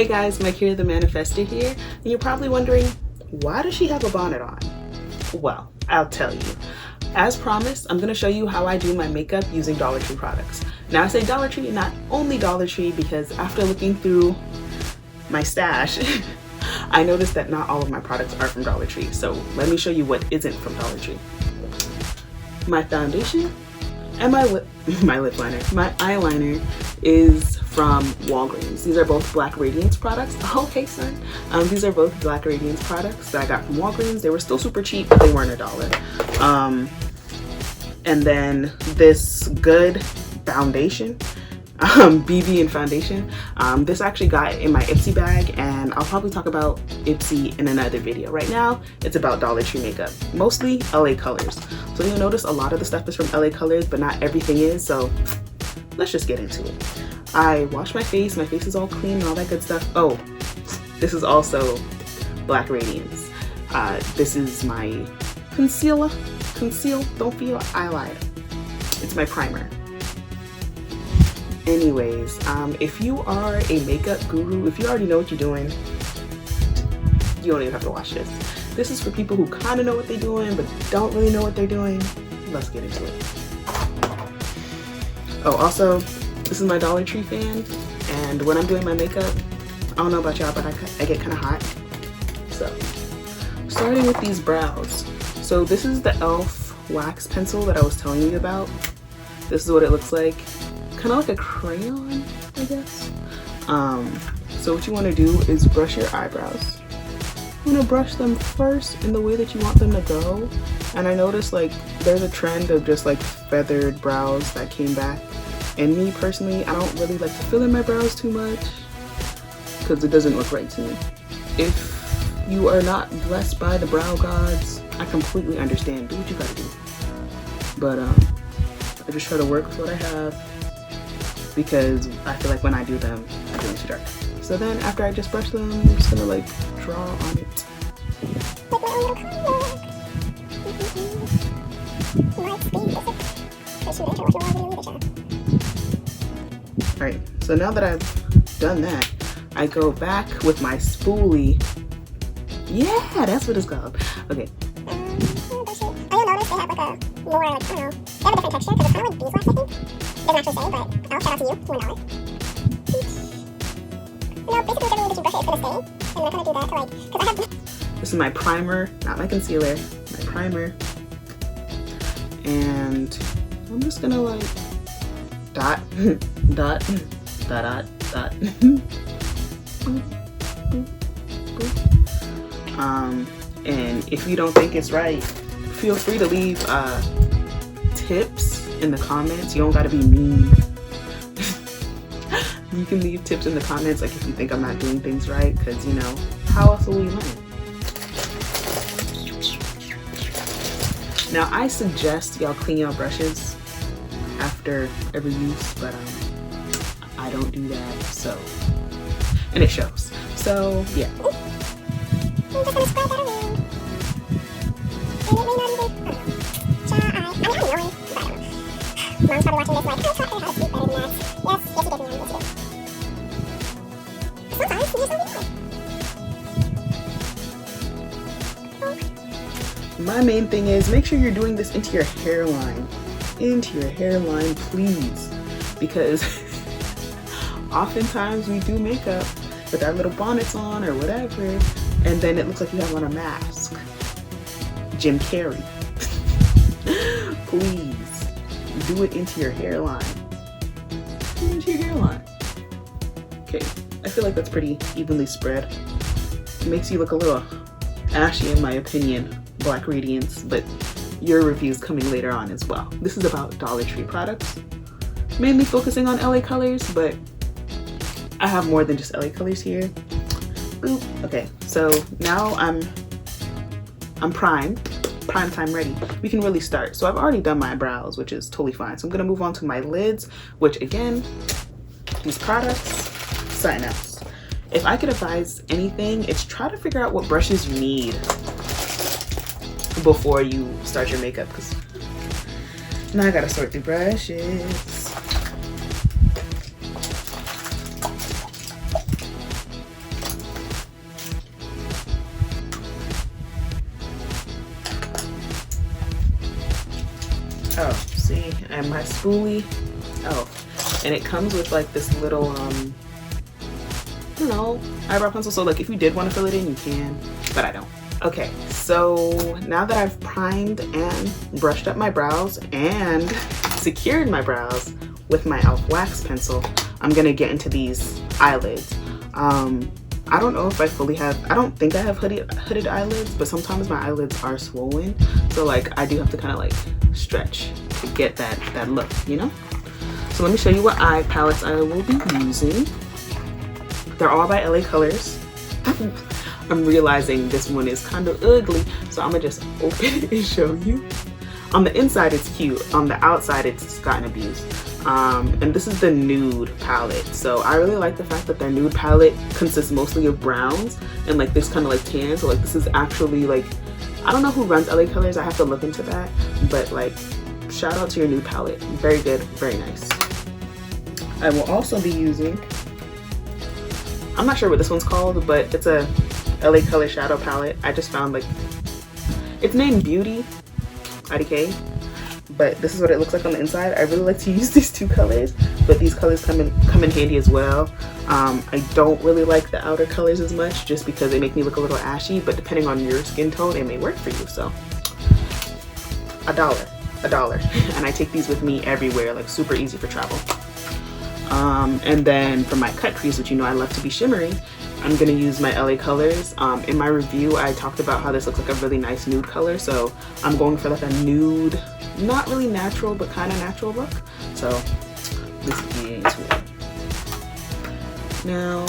guys, Mike here, the Manifester here, and you're probably wondering, why does she have a bonnet on? Well, I'll tell you. As promised, I'm going to show you how I do my makeup using Dollar Tree products. Now I say Dollar Tree, not only Dollar Tree, because after looking through my stash, I noticed that not all of my products are from Dollar Tree. So let me show you what isn't from Dollar Tree. My foundation and my lip liner, my eyeliner is from Walgreens. These are both Black Radiance products. Oh, hey son. These are both Black Radiance products that I got from Walgreens. They were still super cheap, but they weren't $1. And then this Good foundation, BB and foundation. This I actually got in my Ipsy bag, and I'll probably talk about Ipsy in another video. Right now, it's about Dollar Tree makeup, mostly LA Colors. So you'll notice a lot of the stuff is from LA Colors, but not everything is, so let's just get into it. I wash my face is all clean and all that good stuff. Oh, this is also Black Radiance. This is my conceal, don't feel eyeliner. It's my primer. Anyways, if you are a makeup guru, if you already know what you're doing, you don't even have to watch this. This is for people who kind of know what they're doing, but don't really know what they're doing. Let's get into it. Oh, also, this is my Dollar Tree fan, and when I'm doing my makeup, I don't know about y'all, but I get kind of hot. So, starting with these brows. So this is the e.l.f. wax pencil that I was telling you about. This is what it looks like. Kind of like a crayon, I guess. So what you want to do is brush your eyebrows. You want to brush them first in the way that you want them to go. And I noticed like there's a trend of just like feathered brows that came back. And me personally, I don't really like to fill in my brows too much because it doesn't look right to me. If you are not blessed by the brow gods, I completely understand. Do what you gotta do. But I just try to work with what I have, because I feel like when I do them, I do them too dark. So then after I just brush them, I'm just gonna like draw on it. Alright, so now that I've done that, I go back with my spoolie. Yeah, that's what it's called. Okay. You'll notice they have like a more, like, I don't know, they have a different texture because it's kind of like beeswax, I think. It doesn't actually say, but I'll shout out to you, you know it. You know, basically everything that you brush it, it's gonna stay. And I'm not gonna do that to like, because I have... This is my primer, not my concealer, my primer. And I'm just gonna like dot, dot, dot, dot, dot. And if you don't think it's right, feel free to leave tips in the comments. You don't gotta be mean. You can leave tips in the comments, like if you think I'm not doing things right, because you know, how else will we learn? Now I suggest y'all clean your brushes after every use, but I don't do that, so, and it shows. So yeah. I'm just gonna spread that around. And it may not even, I don't know. I'm not knowing, but I don't know. Mom's probably watching this like, I taught her how to speak better than that. Yes, you did, Mom, yes, you did. Sometimes you just don't be My main thing is make sure you're doing this into your hairline. Into your hairline, please. Because oftentimes we do makeup with our little bonnets on or whatever, and then it looks like you have on a mask. Jim Carrey. Please, do it into your hairline. Do it into your hairline. Okay, I feel like that's pretty evenly spread. It makes you look a little ashy in my opinion, Black Radiance, but your review's coming later on as well. This is about Dollar Tree products, mainly focusing on LA Colors, but I have more than just LA Colors here. Boop. Okay, so now I'm prime time ready. We can really start. So I've already done my brows, which is totally fine. So I'm gonna move on to my lids, which again, these products, something else. If I could advise anything, it's try to figure out what brushes you need before you start your makeup, because now I gotta sort through brushes. Oh, see, and my spoolie. Oh, and it comes with like this little, I don't know, eyebrow pencil. So like if you did want to fill it in, you can, but I don't. Okay, so now that I've primed and brushed up my brows and secured my brows with my e.l.f. wax pencil, I'm gonna get into these eyelids. I don't know if I fully have, I don't think I have hooded eyelids, but sometimes my eyelids are swollen. So like I do have to kind of like stretch to get that look, you know? So let me show you what eye palettes I will be using. They're all by LA Colors. I'm realizing this one is kind of ugly, so I'm gonna just open it and show you. On the inside it's cute, on the outside it's gotten abused. And this is the Nude palette. So I really like the fact that their Nude palette consists mostly of browns and like this kind of like tan. So like this is actually like, I don't know who runs LA Colors, I have to look into that, but like shout out to your Nude palette. Very good, very nice. I will also be using, I'm not sure what this one's called, but it's a LA Color shadow palette. I just found like, it's named Beauty IDK, but this is what it looks like on the inside. I really like to use these two colors, but these colors come in handy as well. I don't really like the outer colors as much just because they make me look a little ashy, but depending on your skin tone, it may work for you. So $1, and I take these with me everywhere, like super easy for travel. And then for my cut crease, which you know I love to be shimmering, I'm gonna use my LA Colors. In my review, I talked about how this looks like a really nice nude color, so I'm going for like a nude, not really natural, but kind of natural look. So let's get into it. Now,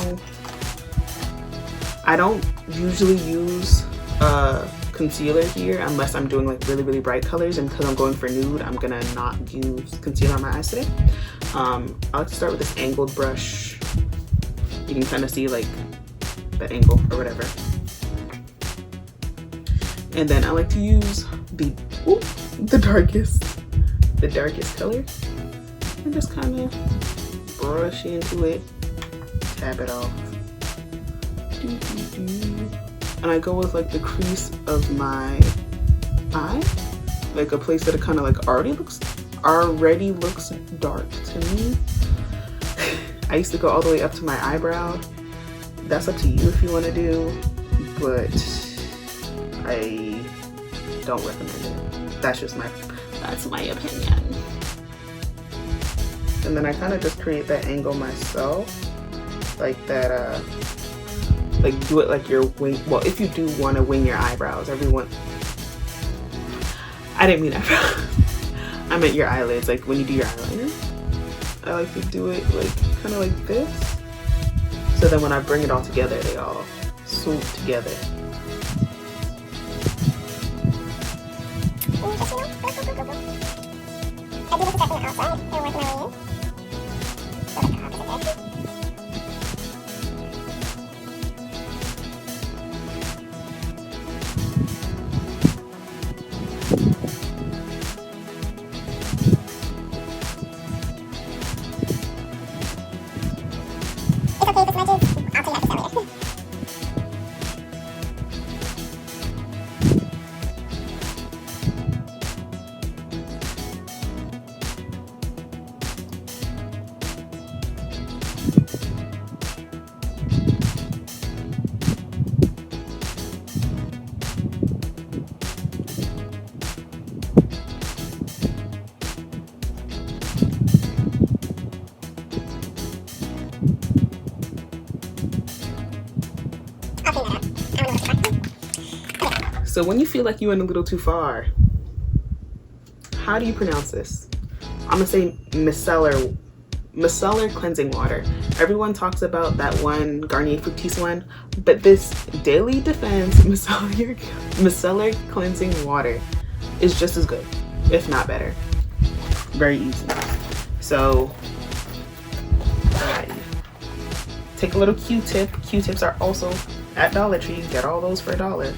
I don't usually use concealer here unless I'm doing like really, really bright colors, and because I'm going for nude, I'm gonna not use concealer on my eyes today. I like to start with this angled brush. You can kind of see like the angle or whatever. And then I like to use the darkest color and just kind of brush into it, tap it off. And I go with like the crease of my eye, like a place that it kind of like already looks dark to me. I used to go all the way up to my eyebrow. That's up to you if you want to do, but I don't recommend it. That's my opinion. And then I kind of just create that angle myself, like that. Like do it like your wing. Well, if you do want to wing your eyebrows, I didn't mean eyebrows. I meant your eyelids, like when you do your eyeliner. I like to do it like kind of like this. So then when I bring it all together, they all swoop together. So when you feel like you went a little too far, how do you pronounce this? I'm gonna say micellar cleansing water. Everyone talks about that one Garnier Fructis one, but this Daily Defense micellar cleansing water is just as good, if not better. Very easy. So take a little Q-tip. Q-tips are also at Dollar Tree. Get all those for $1.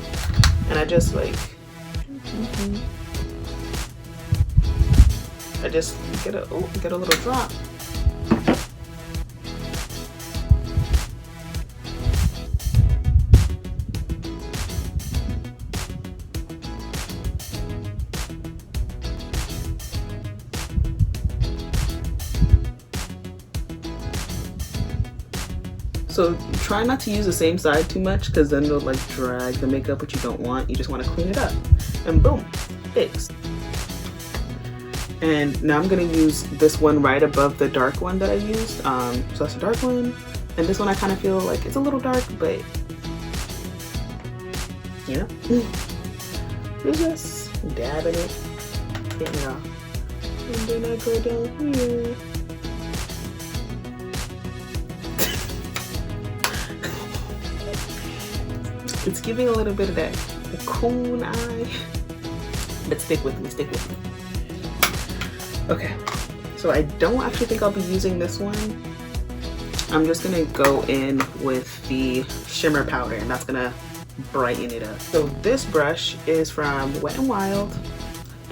And I just like, I just get a little drop. So try not to use the same side too much because then it'll like drag the makeup, which you don't want. You just want to clean it up. And boom, fixed. And now I'm gonna use this one right above the dark one that I used. So that's the dark one. And this one I kind of feel like it's a little dark, but you know, just dabbing it, getting it off. And then I go down here. It's giving a little bit of that coon eye, but stick with me, stick with me. Okay, so I don't actually think I'll be using this one. I'm just gonna go in with the shimmer powder, and that's gonna brighten it up. So this brush is from Wet n Wild.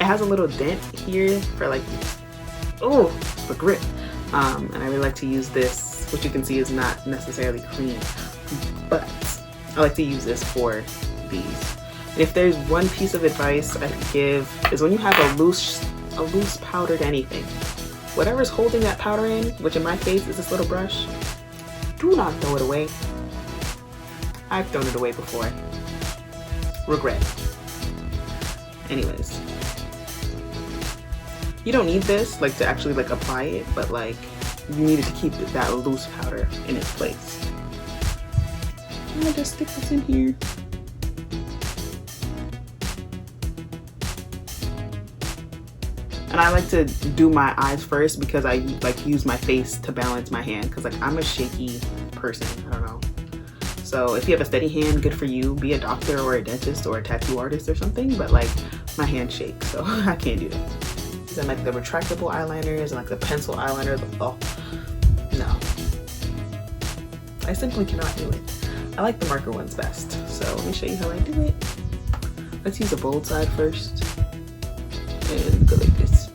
It has a little dent here for like, oh, for grip. And I really like to use this, which you can see is not necessarily clean, but I like to use this for these. And if there's one piece of advice I could give is when you have a loose powdered anything, whatever's holding that powder in, which in my case is this little brush, do not throw it away. I've thrown it away before. Regret. Anyways, you don't need this like to actually like apply it, but like you needed to keep that loose powder in its place. I'm gonna just stick this in here. And I like to do my eyes first because I like use my face to balance my hand because like I'm a shaky person, I don't know. So if you have a steady hand, good for you. Be a doctor or a dentist or a tattoo artist or something, but like my hand shakes, so I can't do it. And like the retractable eyeliners and like the pencil eyeliners, oh no. I simply cannot do it. I like the marker ones best. So let me show you how I do it. Let's use the bold side first and go like this.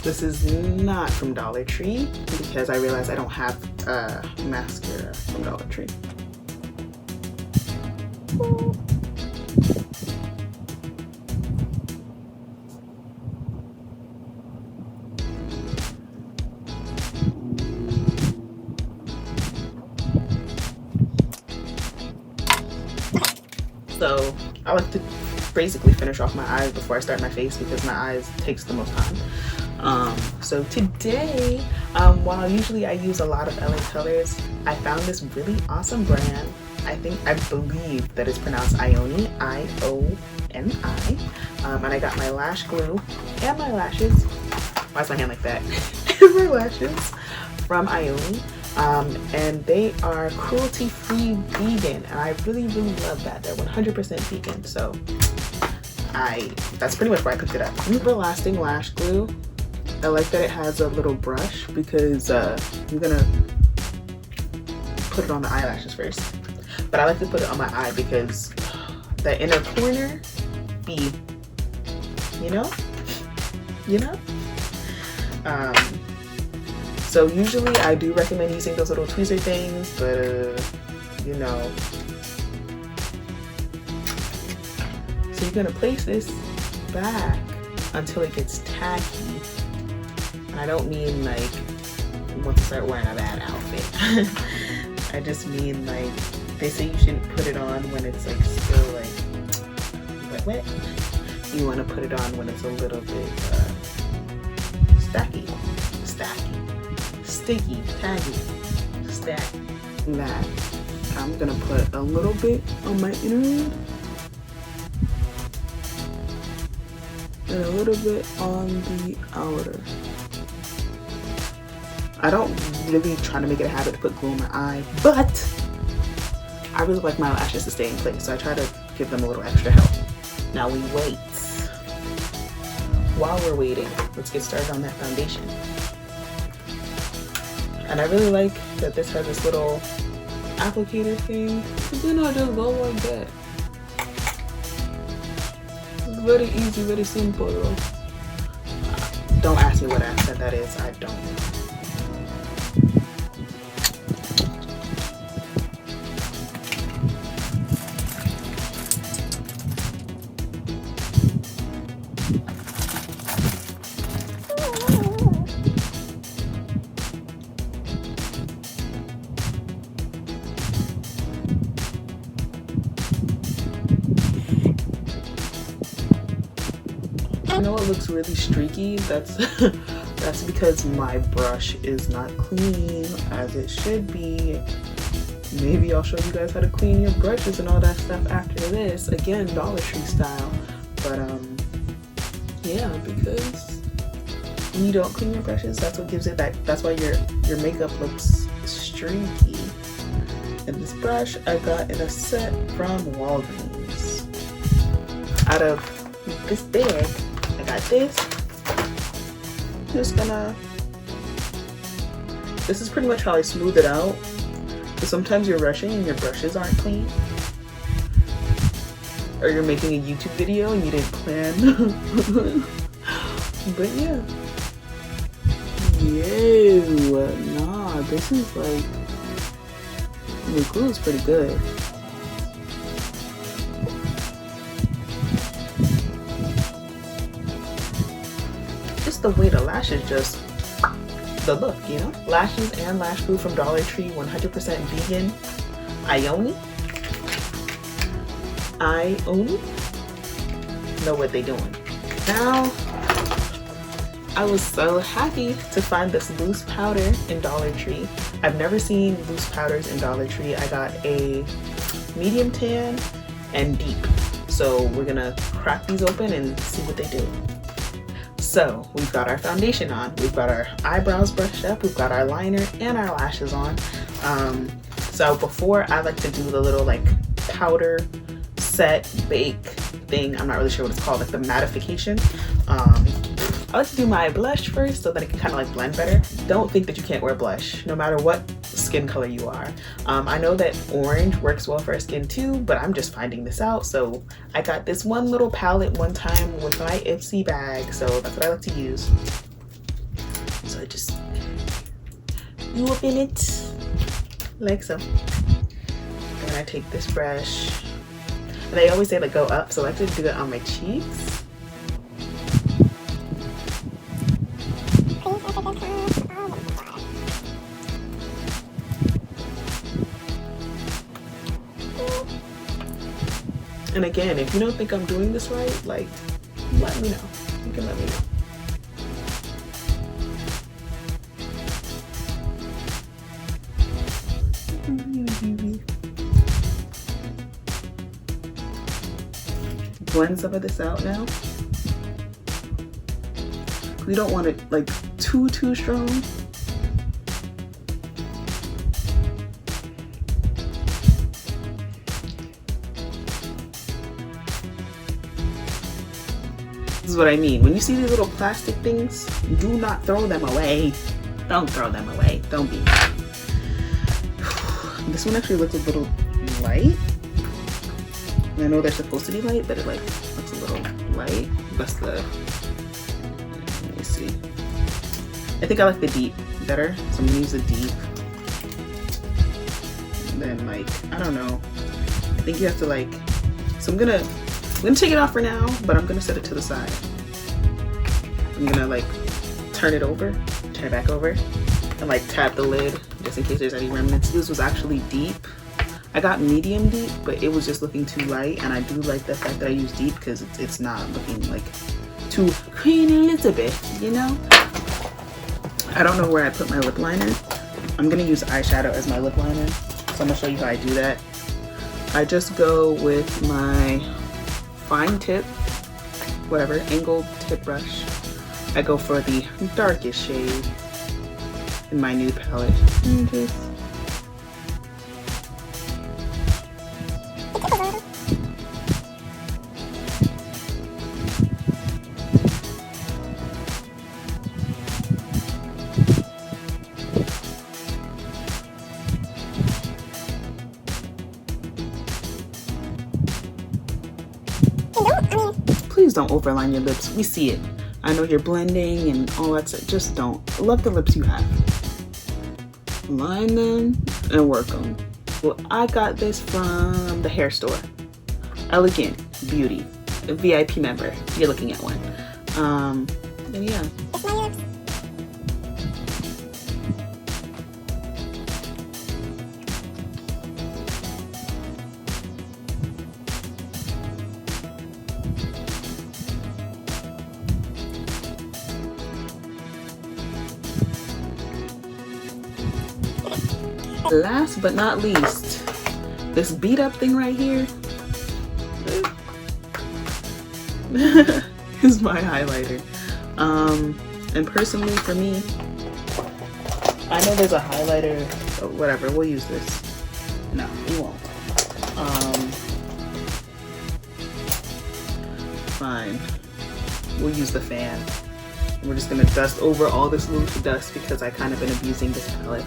This is not from Dollar Tree because I realized I don't have mascara from Dollar Tree. So I like to basically finish off my eyes before I start my face because my eyes takes the most time. So today, while usually I use a lot of LA Colors, I found this really awesome brand. I believe that it's pronounced Ioni, I-O-N-I. And I got my lash glue and my lashes. Why is my hand like that? And my lashes from Ioni. And they are cruelty-free vegan, and I really love that. They're 100% vegan, so that's pretty much why I picked it up. Everlasting lash glue. I like that it has a little brush because I'm gonna put it on the eyelashes first, but I like to put it on my eye because the inner corner, you know. So usually I do recommend using those little tweezer things, but you know. So you you're gonna place this back until it gets tacky. And I don't mean like once you start wearing a bad outfit. I just mean like they say you shouldn't put it on when it's like still like wet. You want to put it on when it's a little bit sticky, taggy, stacky. That I'm gonna put a little bit on my inner lid and a little bit on the outer. I don't really try to make it a habit to put glue on my eye, but I really like my lashes to stay in place, so I try to give them a little extra help. Now we wait. While we're waiting, let's get started on that foundation. And I really like that this has this little applicator thing. You know, just go like that. It's very easy, very simple. Don't ask me what accent that is. I don't know. You know what looks really streaky? That's that's because my brush is not clean as it should be. Maybe I'll show you guys how to clean your brushes and all that stuff after this. Again, Dollar Tree style. But yeah, because when you don't clean your brushes, that's what gives it that. That's why your makeup looks streaky. And this brush I got in a set from Walgreens. Out of this bag, I got this. This is pretty much how I smooth it out. But sometimes you're rushing and your brushes aren't clean. Or you're making a YouTube video and you didn't plan. But yeah. Nah, this is like, the glue is pretty good. Just the way the lashes just, the look, you know? Lashes and lash glue from Dollar Tree, 100% vegan. Ioni know what they doing. Now, I was so happy to find this loose powder in Dollar Tree. I've never seen loose powders in Dollar Tree. I got a medium tan and deep. So we're gonna crack these open and see what they do. So we've got our foundation on, we've got our eyebrows brushed up, we've got our liner and our lashes on. So before, I like to do the little like powder set bake thing. I'm not really sure what it's called, like the mattification. I like to do my blush first so that it can kind of like blend better. Don't think that you can't wear blush, no matter what skin color you are. I know that orange works well for our skin too, but I'm just finding this out. So I got this one little palette one time with my Ipsy bag, so that's what I like to use. So I just open it like so. And I take this brush, and they always say like go up, so I like to do it on my cheeks. And again, if you don't think I'm doing this right, like, let me know. You can let me know. Blend some of this out now. We don't want it like too strong. This is what I mean. When you see these little plastic things, do not throw them away. Don't throw them away. Don't be. This one actually looks a little light. And I know they're supposed to be light, but it like looks a little light. That's the, let me see. I think I like the deep better, so I'm gonna use the deep. And then like, I don't know. I think you have to like, so I'm gonna I'm gonna take it off for now, but I'm gonna set it to the side. I'm gonna like turn it back over, and like tap the lid just in case there's any remnants. This was actually deep. I got medium deep, but it was just looking too light, and I do like the fact that I use deep because it's not looking like too Queen Elizabeth, you know? I don't know where I put my lip liner. I'm gonna use eyeshadow as my lip liner, so I'm gonna show you how I do that. I just go with my fine tip, whatever, angled tip brush. I go for the darkest shade in my Nude palette. And just please don't overline your lips. We see it. I know you're blending and all that stuff. Just don't. Love the lips you have. Line them and work them. Well, I got this from the hair store. Elegant Beauty, a VIP member. You're looking at one. And yeah. Last but not least, this beat up thing right here is my highlighter. And personally for me, I know there's a highlighter, whatever, we'll use this. No, we won't. Fine, we'll use the fan. We're just gonna dust over all this loose dust because I kind of been abusing this palette.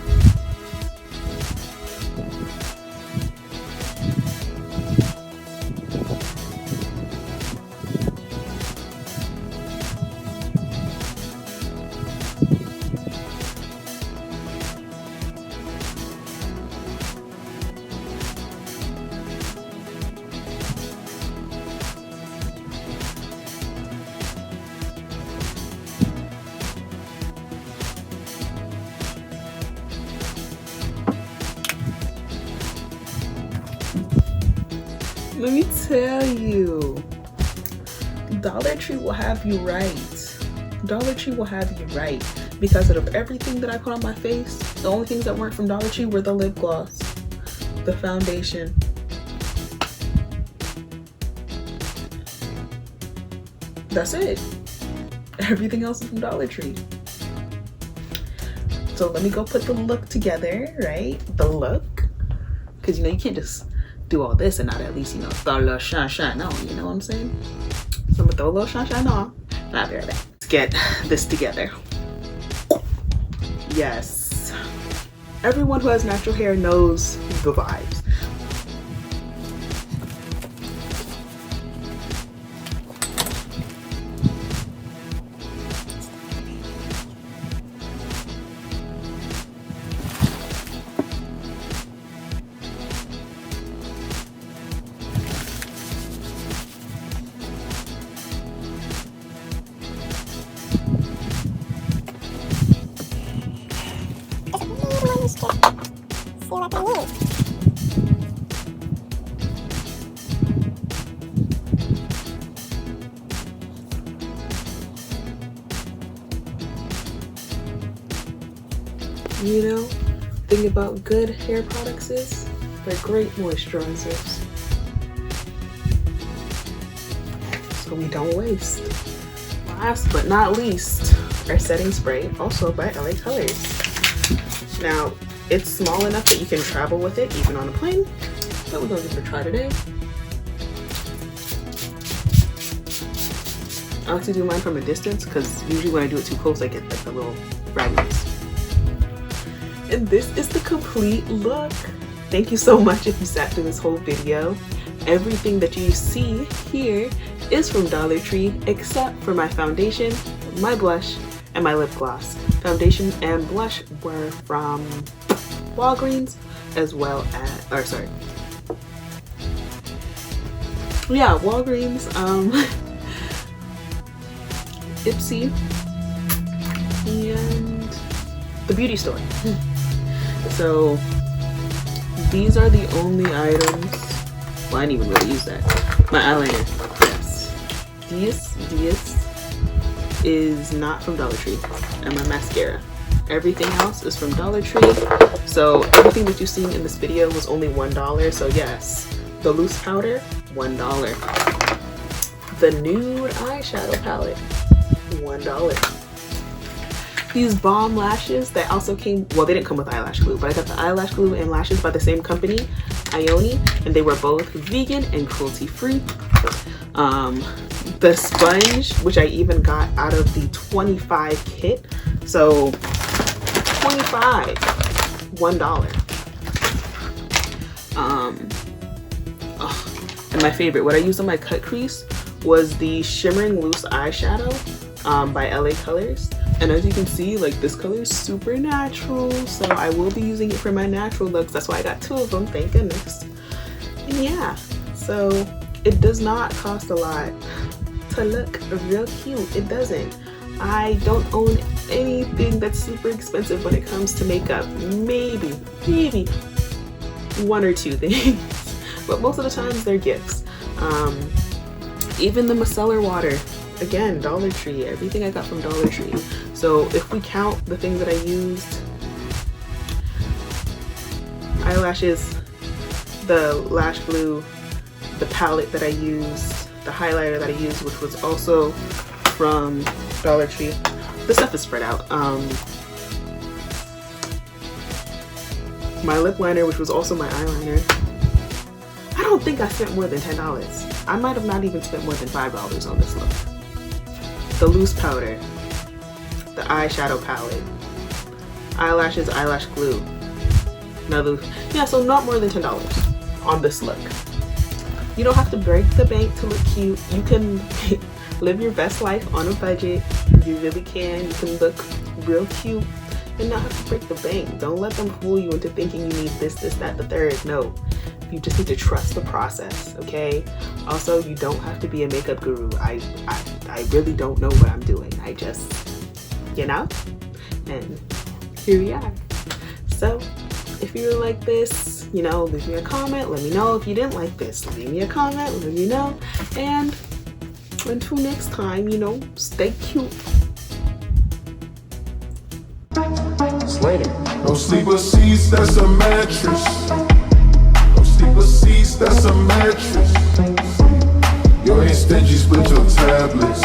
Let me tell you, Dollar Tree will have you right. Dollar Tree will have you right. Because out of everything that I put on my face, the only things that weren't from Dollar Tree were the lip gloss, the foundation, that's it. Everything else is from Dollar Tree. So let me go put the look together, right? The look. Because you know, you can't just do all this and not at least, you know, throw a little shine on, you know what I'm saying? So I'm gonna throw a little shine on. I'll be right back. Let's get this together. Yes. Everyone who has natural hair knows the vibes. You know, thing about good hair products is they're great moisturizers. So we don't waste. Last but not least, our setting spray, also by LA Colors. Now, it's small enough that you can travel with it even on a plane, but we're gonna give it a try today. I like to do mine from a distance because usually when I do it too close, I get like the little fragments. And this is the complete look. Thank you so much if you sat through this whole video. Everything that you see here is from Dollar Tree except for my foundation, my blush, and my lip gloss. Foundation and blush were from Walgreens as well as, Yeah, Walgreens, Ipsy, and the beauty store. So these are the only items. Well, I didn't even really use that. My eyeliner, yes. This is not from Dollar Tree, and my mascara. Everything else is from Dollar Tree. So everything that you've seen in this video was only $1. So yes, the loose powder, $1. The Nude eyeshadow palette, $1. These bomb lashes that also came, well, they didn't come with eyelash glue, but I got the eyelash glue and lashes by the same company, Ioni, and they were both vegan and cruelty free. The sponge, which I even got out of the 25 kit, so 25, $1. And my favorite, what I used on my cut crease was the Shimmering loose eyeshadow by LA Colors. And as you can see, like, this color is super natural, so I will be using it for my natural looks. That's why I got 2 of them, thank goodness. And yeah, so it does not cost a lot to look real cute. It doesn't. I don't own anything that's super expensive when it comes to makeup. Maybe 1 or 2 things, but most of the times they're gifts. Even the micellar water, again, Dollar Tree. Everything I got from Dollar Tree. So if we count the things that I used, eyelashes, the lash glue, the palette that I used, the highlighter that I used, which was also from Dollar Tree. The stuff is spread out. My lip liner, which was also my eyeliner. I don't think I spent more than $10. I might have not even spent more than $5 on this look. The loose powder, the eyeshadow palette, eyelashes, eyelash glue. Yeah, so not more than $10 on this look. You don't have to break the bank to look cute. You can live your best life on a budget. You really can. You can look real cute and not have to break the bank. Don't let them fool you into thinking you need this, that, the third. No. You just need to trust the process, okay? Also, you don't have to be a makeup guru. I really don't know what I'm doing. I just, you know? And here we are. So, if you like this, you know, leave me a comment. Let me know. If you didn't like this, leave me a comment. Let me know. And until next time, you know, stay cute. Slater. No sleeper seats, that's a mattress. Sleeper seats, that's a mattress. You ain't stingy, split your tablets.